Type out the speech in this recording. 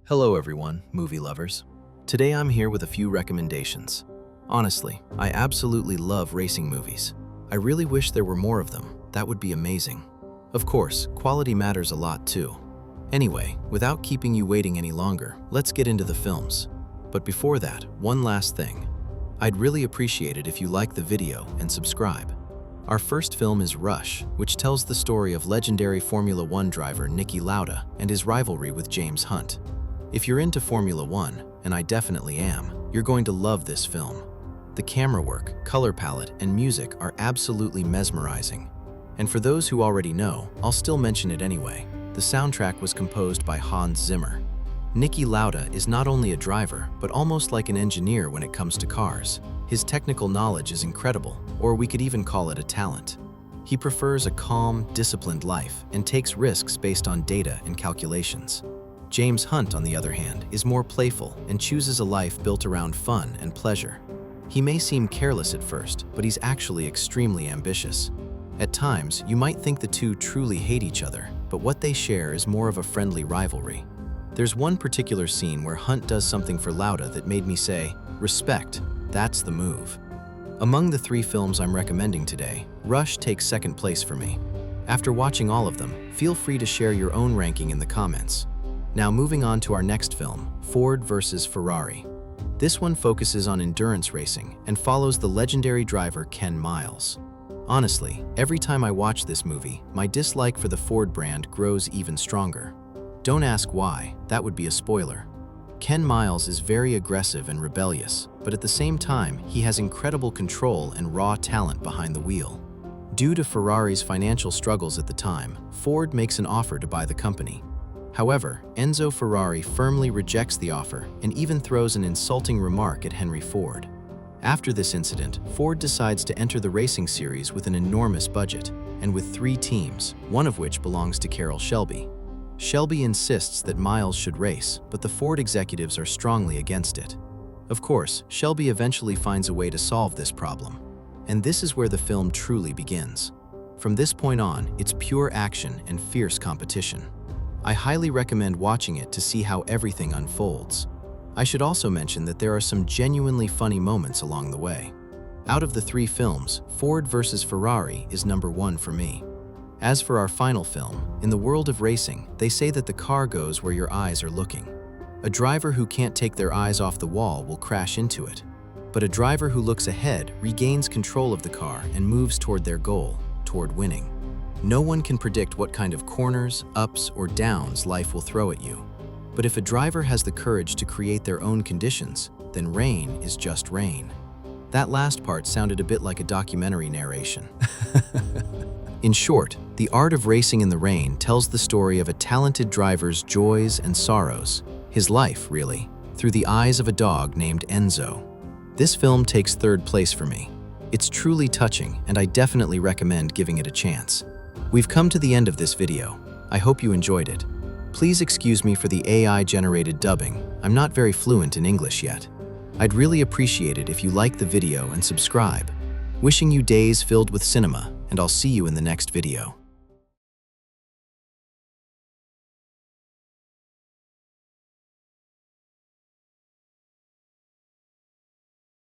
Hello everyone, movie lovers. Today I'm here with a few recommendations. Honestly, I absolutely love racing movies. I really wish there were more of them. That would be amazing. Of course, quality matters a lot too. Anyway, without keeping you waiting any longer, let's get into the films. But before that, one last thing. I'd really appreciate it if you like the video and subscribe. Our first film is Rush, which tells the story of legendary Formula One driver Niki Lauda and his rivalry with James Hunt. If you're into Formula One, and I definitely am, you're going to love this film. The camera work, color palette, and music are absolutely mesmerizing. And for those who already know, I'll still mention it anyway. The soundtrack was composed by Hans Zimmer. Niki Lauda is not only a driver, but almost like an engineer when it comes to cars. His technical knowledge is incredible, or we could even call it a talent. He prefers a calm, disciplined life and takes risks based on data and calculations. James Hunt, on the other hand, is more playful and chooses a life built around fun and pleasure. He may seem careless at first, but he's actually extremely ambitious. At times, you might think the two truly hate each other, but what they share is more of a friendly rivalry. There's one particular scene where Hunt does something for Lauda that made me say, "Respect, that's the move." Among the three films I'm recommending today, Rush takes second place for me. After watching all of them, feel free to share your own ranking in the comments. Now moving on to our next film, Ford vs. Ferrari. This one focuses on endurance racing and follows the legendary driver Ken Miles. Honestly, every time I watch this movie, my dislike for the Ford brand grows even stronger. Don't ask why, that would be a spoiler. Ken Miles is very aggressive and rebellious, but at the same time, he has incredible control and raw talent behind the wheel. Due to Ferrari's financial struggles at the time, Ford makes an offer to buy the company. However, Enzo Ferrari firmly rejects the offer and even throws an insulting remark at Henry Ford. After this incident, Ford decides to enter the racing series with an enormous budget and with 3 teams, one of which belongs to Carroll Shelby. Shelby insists that Miles should race, but the Ford executives are strongly against it. Of course, Shelby eventually finds a way to solve this problem. And this is where the film truly begins. From this point on, it's pure action and fierce competition. I highly recommend watching it to see how everything unfolds. I should also mention that there are some genuinely funny moments along the way. Out of the 3 films, Ford vs. Ferrari is number 1 for me. As for our final film, in the world of racing, they say that the car goes where your eyes are looking. A driver who can't take their eyes off the wall will crash into it. But a driver who looks ahead regains control of the car and moves toward their goal, toward winning. No one can predict what kind of corners, ups, or downs life will throw at you. But if a driver has the courage to create their own conditions, then rain is just rain. That last part sounded a bit like a documentary narration. In short, the art of racing in the rain tells the story of a talented driver's joys and sorrows, his life, really, through the eyes of a dog named Enzo. This film takes 3rd place for me. It's truly touching, and I definitely recommend giving it a chance. We've come to the end of this video. I hope you enjoyed it. Please excuse me for the AI-generated dubbing. I'm not very fluent in English yet. I'd really appreciate it if you like the video and subscribe. Wishing you days filled with cinema, and I'll see you in the next video.